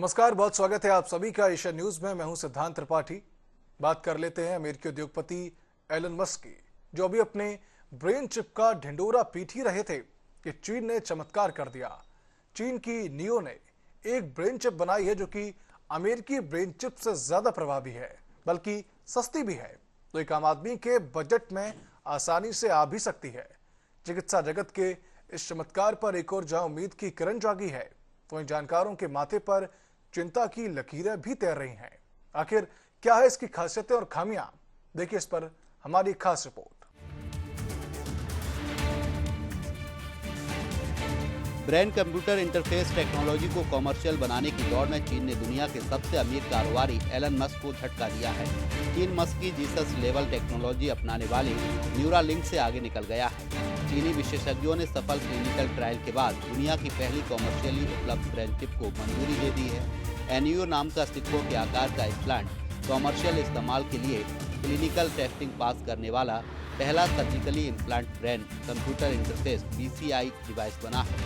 नमस्कार, बहुत स्वागत है आप सभी का एशिया न्यूज में। मैं हूं सिद्धांत त्रिपाठी। बात कर लेते हैं अमेरिकी उद्योगपति एलन मस्क की, जो अभी अपने ब्रेन चिप का ढिंडोरा पीट ही रहे थे कि चीन ने चमत्कार कर दिया। चीन की नियो ने एक ब्रेन चिप बनाई है जो कि अमेरिकी ब्रेन चिप से ज्यादा प्रभावी है, बल्कि सस्ती भी है, तो एक आम आदमी के बजट में आसानी से आ भी सकती है। चिकित्सा जगत के इस चमत्कार पर एक और जहां उम्मीद की किरण जागी है, तो इन जानकारों के माथे पर चिंता की लकीरें भी तैर रही हैं। आखिर क्या है इसकी खासियतें और खामियां, देखिए इस पर हमारी खास report. Brain computer interface technology को कॉमर्शियल बनाने की दौड़ में चीन ने दुनिया के सबसे अमीर कारोबारी एलन मस्क को झटका दिया है। चीन मस्क की जीसस लेवल टेक्नोलॉजी अपनाने वाली न्यूरालिंक से आगे निकल गया है। चीनी विशेषज्ञों ने सफल क्लिनिकल ट्रायल के बाद दुनिया की पहली कॉमर्शियली उपलब्ध ब्रेन चिप को मंजूरी दे दी है। एनईओ नाम का सिक्कों के आकार का इम्प्लांट कॉमर्शियल इस्तेमाल के लिए क्लिनिकल टेस्टिंग पास करने वाला पहला surgically implant brain computer interface BCI device बना है।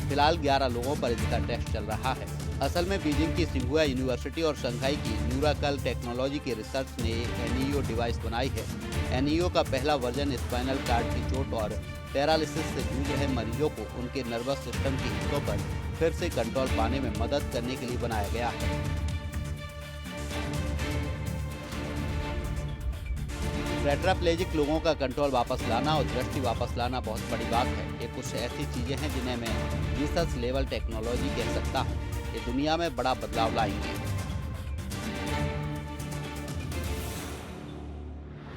फिलहाल 11 लोगों पर इसका टेस्ट चल रहा है। असल में बीजिंग की सिंघुआ यूनिवर्सिटी और शंघाई की न्यूराकल टेक्नोलॉजी के रिसर्च ने एनईओ डिवाइस बनाई है। एनईओ का पहला वर्जन स्पाइनल कार्ड की चोट और पैरालिसिस से जूझ रहे मरीजों को उनके नर्वस सिस्टम के हिस्सों पर फिर से कंट्रोल पाने में मदद करने के लिए बनाया गया है। टेट्राप्लेजिक लोगों का कंट्रोल वापस लाना और दृष्टि वापस लाना बहुत बड़ी बात है। ये कुछ ऐसी चीजें हैं जिन्हें मैं जीसस लेवल टेक्नोलॉजी कह सकता हूँ। ये दुनिया में बड़ा बदलाव लाएंगे।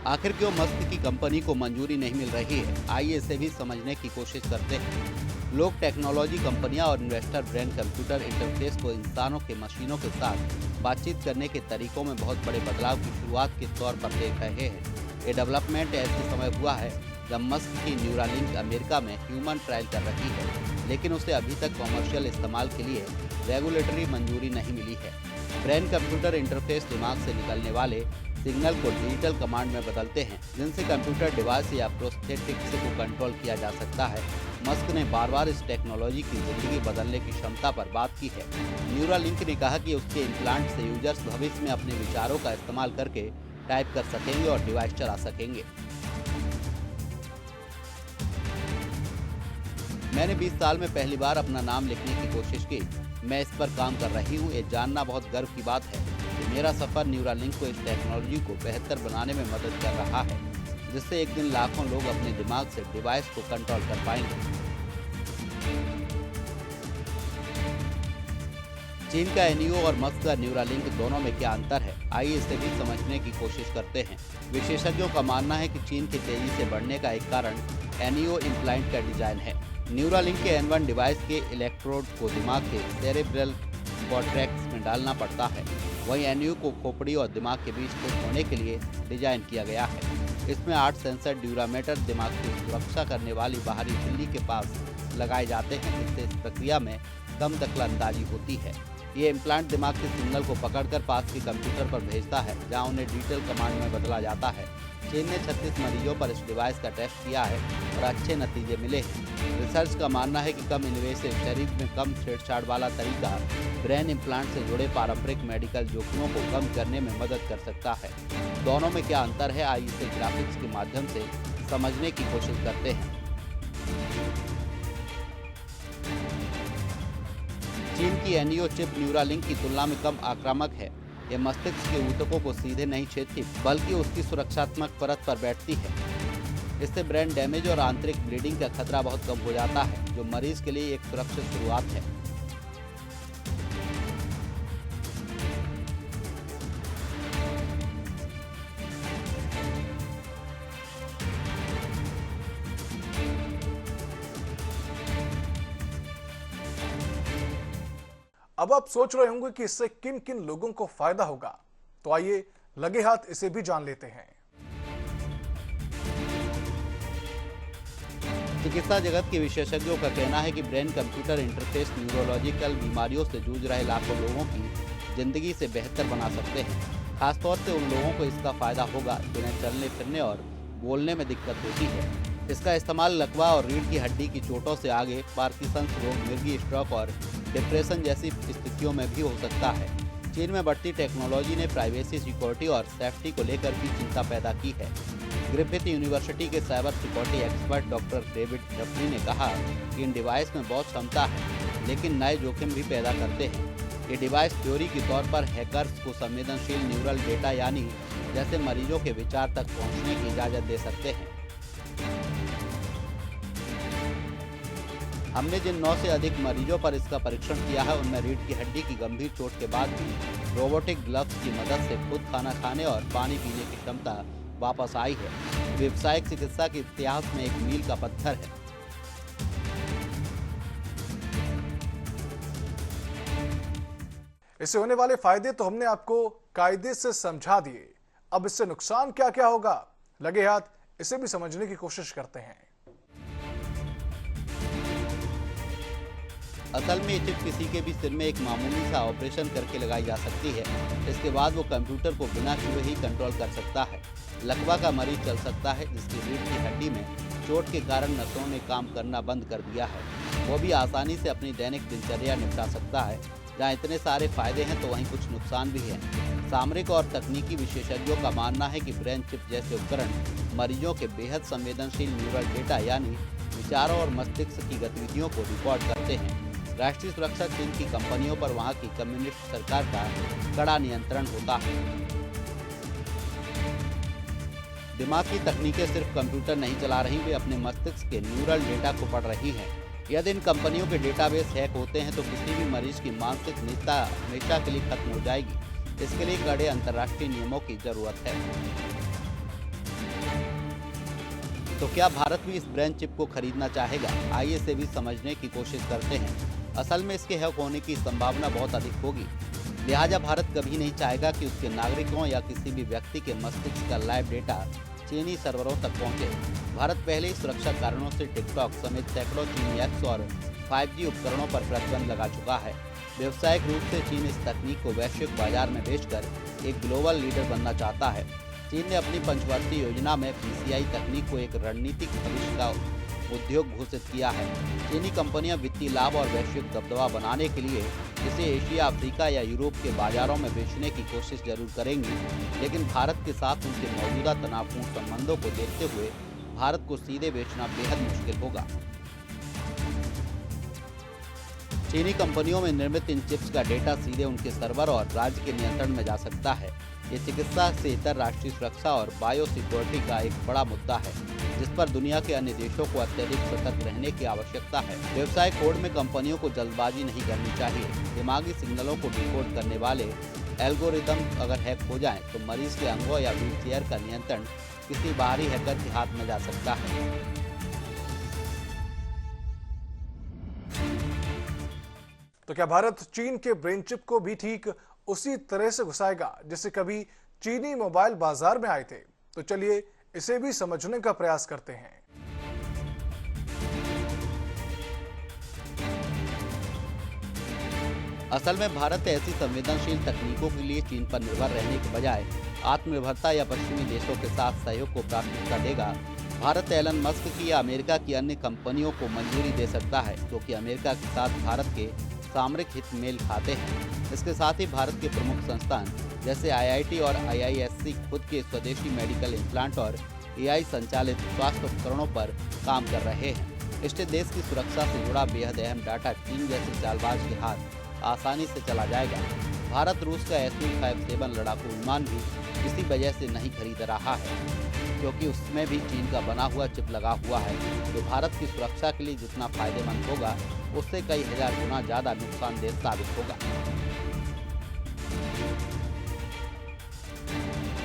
आखिर क्यों मस्क की कंपनी को मंजूरी नहीं मिल रही है, आइए इसे भी समझने की कोशिश करते हैं। लोग टेक्नोलॉजी कंपनियां और इन्वेस्टर ब्रेन कंप्यूटर इंटरफेस को इंसानों के मशीनों के साथ बातचीत करने के तरीकों में बहुत बड़े बदलाव की शुरुआत के तौर पर देख रहे हैं। ये डेवलपमेंट ऐसे समय हुआ है जब मस्क की न्यूरालिंक अमेरिका में ह्यूमन ट्रायल कर रही है, लेकिन उसे अभी तक कॉमर्शियल इस्तेमाल के लिए रेगुलेटरी मंजूरी नहीं मिली है। ब्रेन कंप्यूटर इंटरफेस दिमाग से निकलने वाले सिग्नल को डिजिटल कमांड में बदलते हैं, जिनसे कंप्यूटर डिवाइस या प्रोस्थेटिक्स को कंट्रोल किया जा सकता है। मस्क ने बार बार इस टेक्नोलॉजी की जिंदगी बदलने की क्षमता पर बात की है। न्यूरालिंक ने कहा कि उसके इम्प्लांट से यूजर्स भविष्य में अपने विचारों का इस्तेमाल करके टाइप कर सकेंगे और डिवाइस चला सकेंगे। मैंने 20 साल में पहली बार अपना नाम लिखने की कोशिश की। मैं इस पर काम कर रही हूँ। ये जानना बहुत गर्व की बात है कि मेरा सफर न्यूरालिंक को इस टेक्नोलॉजी को बेहतर बनाने में मदद कर रहा है, जिससे एक दिन लाखों लोग अपने दिमाग से डिवाइस को कंट्रोल कर पाएंगे। चीन का एनईओ और मस्क का न्यूरालिंक दोनों में क्या अंतर है, आइए इसे भी समझने की कोशिश करते हैं। विशेषज्ञों का मानना है कि चीन की तेजी से बढ़ने का एक कारण एनईओ इम्प्लांट का डिजाइन है। न्यूरालिंक के N1 डिवाइस के इलेक्ट्रोड को दिमाग के सेरेब्रल कॉर्टेक्स में डालना पड़ता है, वहीं एनईओ को खोपड़ी और दिमाग के बीच फिट होने के लिए डिजाइन किया गया है। इसमें 8 सेंसर ड्यूरामीटर दिमाग की सुरक्षा करने वाली बाहरी झिल्ली के पास लगाए जाते हैं, जिससे इस प्रक्रिया में कम दखलंदाजी होती है। ये इम्प्लांट दिमाग के सिग्नल को पकड़कर पास के कंप्यूटर पर भेजता है, जहां उन्हें डिजिटल कमांड में बदला जाता है। चीन ने 36 मरीजों पर इस डिवाइस का टेस्ट किया है और अच्छे नतीजे मिले हैं। रिसर्च का मानना है कि कम इन्वेसिव, शरीर में कम छेड़छाड़ वाला तरीका ब्रेन इम्प्लांट से जुड़े पारंपरिक मेडिकल जोखिमों को कम करने में मदद कर सकता है। दोनों में क्या अंतर है, आइए इसे ग्राफिक्स के माध्यम से समझने की कोशिश करते हैं। चीन की एनईओ चिप न्यूरालिंक की तुलना में कम आक्रामक है। यह मस्तिष्क के ऊतकों को सीधे नहीं छेदती, बल्कि उसकी सुरक्षात्मक परत पर बैठती है। इससे ब्रेन डैमेज और आंतरिक ब्लीडिंग का खतरा बहुत कम हो जाता है, जो मरीज के लिए एक सुरक्षित शुरुआत है। अब आप सोच रहे होंगे कि इससे किन किन लोगों को फायदा होगा, तो आइए लगे हाथ इसे भी जान लेते हैं। चिकित्सा जगत के विशेषज्ञों का कहना है कि ब्रेन कंप्यूटर इंटरफेस न्यूरोलॉजिकल बीमारियों से जूझ रहे लाखों लोगों की जिंदगी से बेहतर बना सकते हैं। खासतौर से उन लोगों को इसका फायदा होगा जिन्हें चलने फिरने और बोलने में दिक्कत होती है। इसका इस्तेमाल लकवा और रीढ़ की हड्डी की चोटों से आगे पार्किंसंस रोग, मिर्गी स्ट्रोक और डिप्रेशन जैसी स्थितियों में भी हो सकता है। चीन में बढ़ती टेक्नोलॉजी ने प्राइवेसी, सिक्योरिटी और सेफ्टी को लेकर भी चिंता पैदा की है। ग्रिफिथ यूनिवर्सिटी के cyber security expert doctor David Tuffley ने कहा कि इन डिवाइस में बहुत क्षमता है, लेकिन नए जोखिम भी पैदा करते हैं। ये डिवाइस थ्योरी के तौर पर हैकर्स को संवेदनशील न्यूरल डेटा यानी जैसे मरीजों के विचार तक पहुंचने की इजाजत दे सकते हैं। हमने जिन 9 से अधिक मरीजों पर इसका परीक्षण किया है, उनमें रीढ़ की हड्डी की गंभीर चोट के बाद भी रोबोटिक ग्लव्स की मदद से खुद खाना खाने और पानी पीने की क्षमता वापस आई है। व्यावसायिक चिकित्सा के इतिहास में एक मील का पत्थर है। इससे होने वाले फायदे तो हमने आपको कायदे से समझा दिए। अब इससे नुकसान क्या क्या होगा, लगे हाथ इसे भी समझने की कोशिश करते हैं। असल में ये चिप किसी के भी सिर में एक मामूली सा ऑपरेशन करके लगाई जा सकती है। इसके बाद वो कंप्यूटर को बिना छुए ही कंट्रोल कर सकता है। लकवा का मरीज चल सकता है, जिसकी रीढ़ की हड्डी में चोट के कारण नसों ने काम करना बंद कर दिया है। वो भी आसानी से अपनी दैनिक दिनचर्या निपटा सकता है। जहाँ इतने सारे फायदे हैं तो वहीं कुछ नुकसान भी हैं। सामरिक और तकनीकी विशेषज्ञों का मानना है कि ब्रेन चिप जैसे उपकरण मरीजों के बेहद संवेदनशील न्यूरल डेटा यानी विचारों और मस्तिष्क की गतिविधियों को रिकॉर्ड करते हैं। राष्ट्रीय सुरक्षा चीन की कंपनियों पर वहां की कम्युनिस्ट सरकार का कड़ा नियंत्रण होता है। दिमाग की तकनीकें सिर्फ कंप्यूटर नहीं चला रही, वे अपने मस्तिष्क के न्यूरल डेटा को पढ़ रही हैं। यदि इन कंपनियों के डेटाबेस हैक होते हैं तो किसी भी मरीज की मानसिक निजता हमेशा के लिए खत्म हो जाएगी। इसके लिए कड़े अंतर्राष्ट्रीय नियमों की जरूरत है। तो क्या भारत भी इस ब्रेन चिप को खरीदना चाहेगा? आइए इसे भी समझने की कोशिश करते हैं। असल में इसके हैक होने की संभावना बहुत अधिक होगी, लिहाजा भारत कभी नहीं चाहेगा कि उसके नागरिकों या किसी भी व्यक्ति के मस्तिष्क का लाइव डेटा चीनी सर्वरों तक पहुंचे। भारत पहले ही सुरक्षा कारणों से टिकटॉक समेत सैकड़ों चीनी ऐप्स और 5G उपकरणों पर प्रतिबंध लगा चुका है। व्यावसायिक रूप से चीन इस तकनीक को वैश्विक बाजार में बेचकर एक ग्लोबल लीडर बनना चाहता है। चीन ने अपनी पंचवर्षीय योजना में PCI तकनीक को एक रणनीतिक भविष्य का उद्योग घोषित किया है। चीनी कंपनियां वित्तीय लाभ और वैश्विक दबदबा बनाने के लिए इसे एशिया, अफ्रीका या यूरोप के बाजारों में बेचने की कोशिश जरूर करेंगी, लेकिन भारत के साथ उनके मौजूदा तनावपूर्ण संबंधों को देखते हुए भारत को सीधे बेचना बेहद मुश्किल होगा। चीनी कंपनियों में निर्मित इन चिप्स का डेटा सीधे उनके सर्वर और राज्य के नियंत्रण में जा सकता है। ये चिकित्सा से इतर राष्ट्रीय सुरक्षा और बायो सिक्योरिटी का एक बड़ा मुद्दा है, जिस पर दुनिया के अन्य देशों को अत्यधिक सतर्क रहने की आवश्यकता है। व्यवसाय कोड में कंपनियों को जल्दबाजी नहीं करनी चाहिए। दिमागी सिग्नलों को डिकोड करने वाले एल्गोरिदम अगर हैक हो जाएं, तो मरीज के अंगों या व्हीलचेयर का नियंत्रण किसी बाहरी हैकर के हाथ में जा सकता है। तो क्या भारत चीन के ब्रेन चिप को भी ठीक उसी तरह से घुसाएगा जिससे कभी चीनी मोबाइल बाजार में आए थे? तो चलिए इसे भी समझने का प्रयास करते हैं। असल में भारत ऐसी संवेदनशील तकनीकों के लिए चीन पर निर्भर रहने के बजाय आत्मनिर्भरता या पश्चिमी देशों के साथ सहयोग को प्राथमिकता देगा। भारत एलन मस्क की या अमेरिका की अन्य कंपनियों को मंजूरी दे सकता है, क्योंकि अमेरिका के साथ भारत के सामरिक हित मेल खाते हैं। इसके साथ ही भारत के प्रमुख संस्थान जैसे IIT और IISc खुद के स्वदेशी मेडिकल इम्प्लांट और AI संचालित स्वास्थ्य उपकरणों पर काम कर रहे हैं। इससे देश की सुरक्षा से जुड़ा बेहद अहम डाटा चीन जैसे चालबाज के हाथ आसानी से चला जाएगा। भारत रूस का Su-57 लड़ाकू विमान भी इसी वजह से नहीं खरीद रहा है, क्योंकि उसमें भी चीन का बना हुआ चिप लगा हुआ है, जो भारत की सुरक्षा के लिए जितना फायदेमंद होगा, उससे कई हजार गुना ज्यादा नुकसानदेह साबित होगा।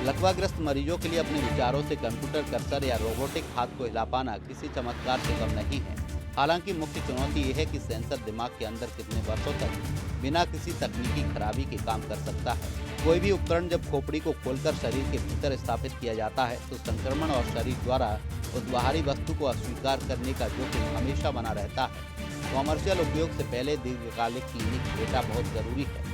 लकवाग्रस्त मरीजों के लिए अपने विचारों से कंप्यूटर कर्सर या रोबोटिक हाथ को हिला पाना किसी चमत्कार से कम नहीं है। हालांकि मुख्य चुनौती यह है कि सेंसर दिमाग के अंदर कितने वर्षों तक बिना किसी तकनीकी खराबी के काम कर सकता है। कोई भी उपकरण जब खोपड़ी को खोलकर शरीर के भीतर स्थापित किया जाता है, तो संक्रमण और शरीर द्वारा उस बाहरी वस्तु को अस्वीकार करने का जोखिम हमेशा बना रहता है। कॉमर्शियल उपयोग से पहले दीर्घकालिक क्लिनिक डेटा बहुत जरूरी है।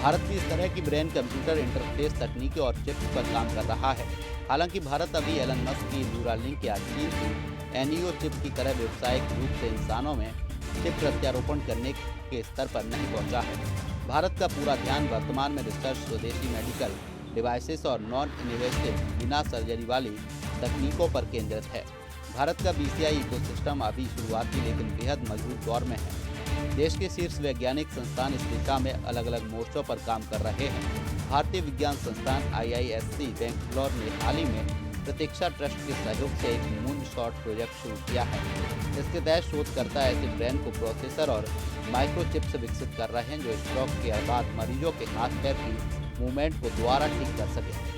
भारत भी इस तरह की ब्रेन कंप्यूटर इंटरफेस तकनीकी और चिप्स पर काम कर रहा है। हालांकि भारत अभी एलन मस्क की न्यूरालिंक या चीन की एनईओ चिप की तरह व्यावसायिक रूप से इंसानों में चिप प्रत्यारोपण करने के स्तर पर नहीं पहुंचा है। भारत का पूरा ध्यान वर्तमान में रिसर्च, स्वदेशी मेडिकल डिवाइसेस और नॉन इनोवेटिव बिना सर्जरी वाली तकनीकों पर केंद्रित है। भारत का बीसीआई इकोसिस्टम अभी शुरुआती लेकिन बेहद मजबूत दौर में है। देश के शीर्ष वैज्ञानिक संस्थान इस दिशा में अलग अलग मोर्चों पर काम कर रहे हैं। भारतीय विज्ञान संस्थान IISc बेंगलोर ने हाल ही में प्रतीक्षा ट्रस्ट के सहयोग से एक मून शॉट प्रोजेक्ट शुरू किया है। इसके तहत शोधकर्ता ऐसे ब्रेन को प्रोसेसर और माइक्रोचिप्स विकसित कर रहे हैं जो स्ट्रोक के बाद मरीजों के हाथ पैर की मूवमेंट को दोबारा ठीक कर सके।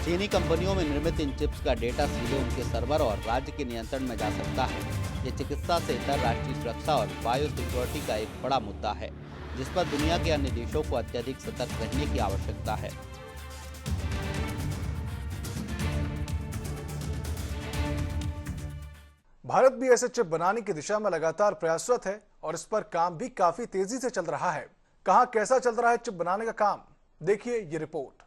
चीनी कंपनियों में निर्मित इन चिप्स का डेटा सीधे उनके सर्वर और राज्य के नियंत्रण में जा सकता है। ये चिकित्सा से इतर राष्ट्रीय सुरक्षा और बायो सिक्योरिटी का एक बड़ा मुद्दा है, जिस पर दुनिया के अन्य देशों को अत्यधिक सतर्क रहने की आवश्यकता है। भारत भी ऐसे चिप बनाने की दिशा में लगातार प्रयासरत है और इस पर काम भी काफी तेजी से चल रहा है। कहां कैसा चल रहा है चिप बनाने का काम, देखिए ये रिपोर्ट।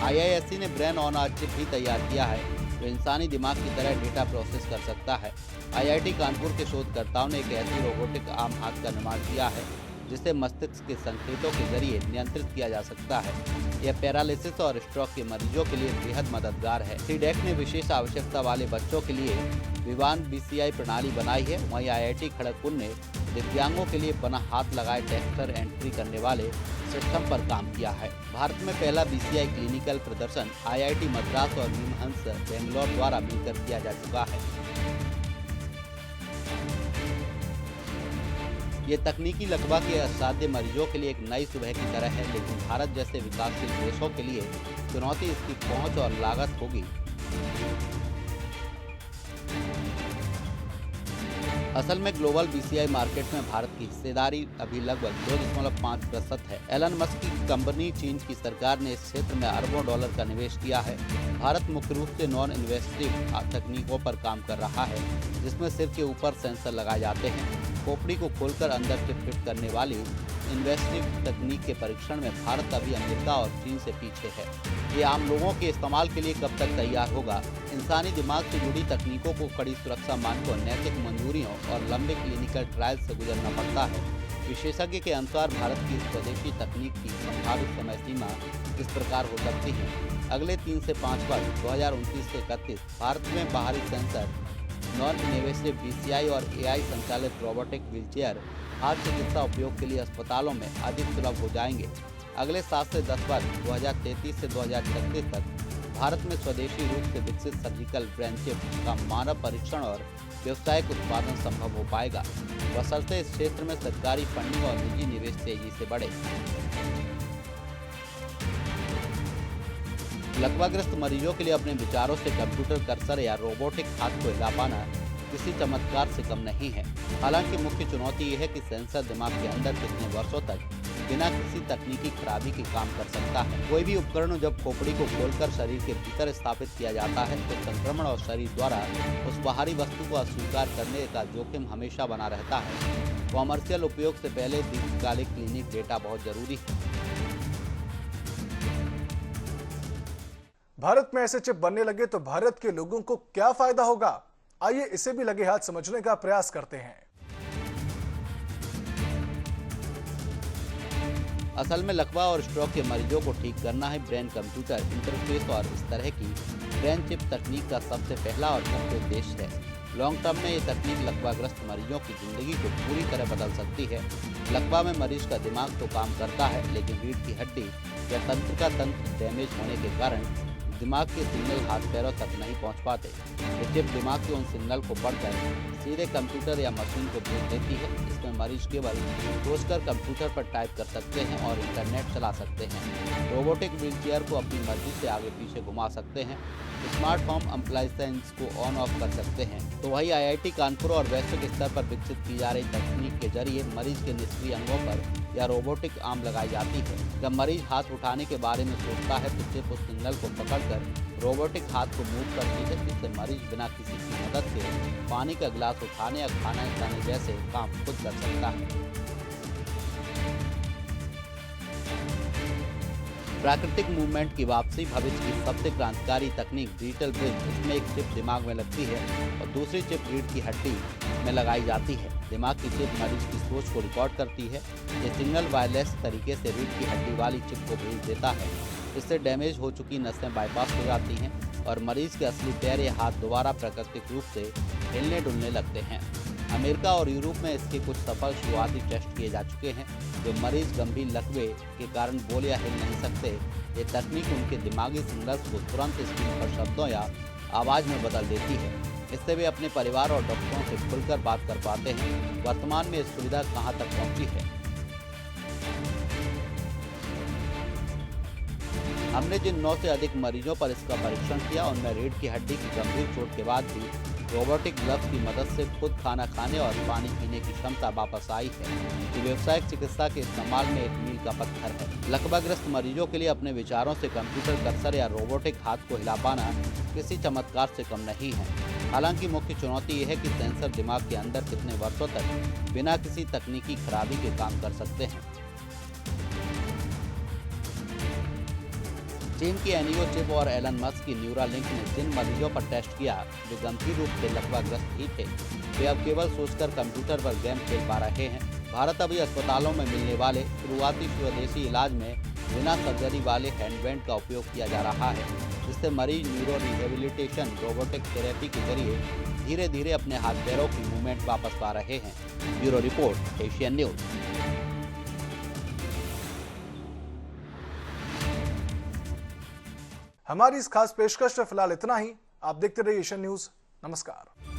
IISc ने ब्रेन ऑन आ चिप भी तैयार किया है जो इंसानी दिमाग की तरह डेटा प्रोसेस कर सकता है। IIT कानपुर के शोधकर्ताओं ने एक ऐसी रोबोटिक आम हाथ का निर्माण किया है जिसे मस्तिष्क के संकेतों के जरिए नियंत्रित किया जा सकता है। यह पैरालिसिस और स्ट्रोक के मरीजों के लिए बेहद मददगार है। सीडेक ने विशेष आवश्यकता वाले बच्चों के लिए विवान BCI प्रणाली बनाई है। वहीं IIT खड़गपुर ने दिव्यांगों के लिए बना हाथ लगाए टेक्सचर एंट्री करने वाले सिस्टम पर काम किया है। भारत में पहला BCI क्लिनिकल प्रदर्शन IIT मद्रास और निमहंस बेंगलोर द्वारा मिलकर किया जा चुका है। ये तकनीकी लकवा के असाध्य मरीजों के लिए एक नई सुबह की तरह है, लेकिन भारत जैसे विकासशील देशों के लिए चुनौती इसकी पहुंच और लागत होगी। असल में ग्लोबल BCI मार्केट में भारत की हिस्सेदारी अभी लगभग 2.5% है। एलन मस्क की कंपनी चीन की सरकार ने इस क्षेत्र में अरबों डॉलर का निवेश किया है। भारत मुख्य रूप से नॉन इन्वेस्टिव तकनीकों पर काम कर रहा है, जिसमें सिर के ऊपर सेंसर लगाए जाते हैं। खोपड़ी को खोलकर अंदर से फिट करने वाली इन्वेस्टिव तकनीक के परीक्षण में भारत अभी अमेरिका और चीन से पीछे है। ये आम लोगों के इस्तेमाल के लिए कब तक तैयार होगा? इंसानी दिमाग से जुड़ी तकनीकों को कड़ी सुरक्षा मानकों, नैतिक मंजूरियों और लंबे क्लिनिकल ट्रायल से गुजरना पड़ता है। विशेषज्ञ के अनुसार भारत की स्वदेशी तकनीक की संभावित समय सीमा इस प्रकार हो सकती है। अगले 3 से 5 वर्ष 2029 से 31 भारत में बाहरी सेंसर, नॉन इनवेसिव BCI और AI संचालित रोबोटिक व्हीलचेयर हाथ चिकित्सा उपयोग के लिए अस्पतालों में अधिक सुलभ हो जाएंगे। अगले 7 से 10 वर्ष 2033 से 2036 तक भारत में स्वदेशी रूप से विकसित सर्जिकल ब्रेन चिप का मानव परीक्षण और व्यावसायिक उत्पादन संभव हो पाएगा, बशर्ते इस क्षेत्र में सरकारी फंडिंग और निजी निवेश तेजी से बढ़े। लकवाग्रस्त मरीजों के लिए अपने विचारों से कंप्यूटर कर्सर या रोबोटिक हाथ को हिला पाना किसी चमत्कार से कम नहीं है। हालांकि मुख्य चुनौती यह है कि सेंसर दिमाग के अंदर कितने वर्षों तक बिना किसी तकनीकी खराबी के काम कर सकता है। कोई भी उपकरण जब खोपड़ी को खोलकर शरीर के भीतर स्थापित किया जाता है तो संक्रमण और शरीर द्वारा उस बाहरी वस्तु को अस्वीकार करने का जोखिम हमेशा बना रहता है। कॉमर्शियल उपयोग से पहले दीर्घकालिक क्लिनिक डेटा बहुत जरूरी है। भारत में ऐसे चिप बनने लगे तो भारत के लोगों को क्या फायदा होगा? आइए इसे भी लगे हाथ समझने का प्रयास करते हैं। असल में लकवा और स्ट्रोक के मरीजों को ठीक करना है ब्रेन कंप्यूटर इंटरफेस और इस तरह की ब्रेन चिप तकनीक का सबसे पहला और मुख्य उद्देश्य है। लॉन्ग टर्म में ये तकनीक लकवाग्रस्त मरीजों की जिंदगी को पूरी तरह बदल सकती है। लकवा में मरीज का दिमाग तो काम करता है, लेकिन रीढ़ की हड्डी या तंत्रिका तंत्र डैमेज होने के कारण दिमाग के सिग्नल हाथ पैरों तक नहीं पहुंच पाते। ये चिप दिमाग के उन सिग्नल को पढ़कर सीधे कंप्यूटर या मशीन को भेज देती है। इसमें मरीज केवल सोचकर कंप्यूटर पर टाइप कर सकते हैं और इंटरनेट चला सकते हैं। रोबोटिक व्हीलचेयर को अपनी मर्जी से आगे पीछे घुमा सकते हैं। स्मार्ट होम अप्लायंसेस को ऑन ऑफ कर सकते हैं। तो वही IIT कानपुर और वैश्विक स्तर पर विकसित की जा रही तकनीक के जरिए मरीज के निष्क्रिय अंगों पर या रोबोटिक आर्म लगाई जाती है। जब मरीज हाथ उठाने के बारे में सोचता है तो चिप उस सिग्नल को पकड़कर रोबोटिक हाथ को मूव करती है, जिससे मरीज बिना किसी की मदद के पानी का गिलास उठाने या खाना खाने जैसे काम खुद कर सकता है। प्राकृतिक मूवमेंट की वापसी, भविष्य की सबसे क्रांतिकारी तकनीक डिजिटल ब्रेन। इसमें एक चिप दिमाग में लगती है और दूसरी चिप रीढ़ की हड्डी में लगाई जाती है। दिमाग की चिप मरीज की सोच को रिकॉर्ड करती है। ये सिग्नल वायरलेस तरीके से रीढ़ की हड्डी वाली चिप को भेज देता है। इससे डैमेज हो चुकी नसें बाईपास हो जाती हैं और मरीज के असली पैर या हाथ दोबारा प्राकृतिक रूप से हिलने डुलने लगते हैं। अमेरिका और यूरोप में इसके कुछ सफल शुरुआती टेस्ट किए जा चुके हैं। जो मरीज गंभीर लकवे के कारण बोल या हिल नहीं सकते, ये तकनीक उनके दिमागी सिग्नल्स को तुरंत स्क्रीन पर शब्दों या आवाज़ में बदल देती है। इससे वे अपने परिवार और डॉक्टरों से खुलकर बात कर पाते हैं। वर्तमान में ये सुविधा कहां तक पहुंची है? हमने जिन 9 से अधिक मरीजों पर इसका परीक्षण किया, उनमें रीढ़ की हड्डी की गंभीर चोट के बाद भी रोबोटिक ग्लव्स की मदद से खुद खाना खाने और पानी पीने की क्षमता वापस आई है। ये व्यावसायिक चिकित्सा के इस्तेमाल में एक मील का पत्थर है। लकवाग्रस्त मरीजों के लिए अपने विचारों से कंप्यूटर कर्सर या रोबोटिक हाथ को हिला पाना किसी चमत्कार से कम नहीं है। हालांकि मुख्य चुनौती यह है कि सेंसर दिमाग के अंदर कितने वर्षों तक बिना किसी तकनीकी खराबी के काम कर सकते हैं। चीन की एनियो चिप और एलन मस्क की न्यूरालिंक ने जिन मरीजों पर टेस्ट किया जो गंभीर रूप से लकवाग्रस्त ही थे, वे अब केवल सोचकर कंप्यूटर पर गेम खेल पा रहे हैं। भारत अभी अस्पतालों में मिलने वाले शुरुआती स्वदेशी इलाज में बिना सर्जरी वाले हैंडबैंड का उपयोग किया जा रहा है, जिससे मरीज न्यूरो रिहेबिलिटेशन रोबोटिक थेरेपी के जरिए धीरे धीरे अपने हाथ पैरों की मूवमेंट वापस पा रहे हैं। Bureau report, Asian news. हमारी इस खास पेशकश में फिलहाल इतना ही। आप देखते रहिए एशियन न्यूज। नमस्कार।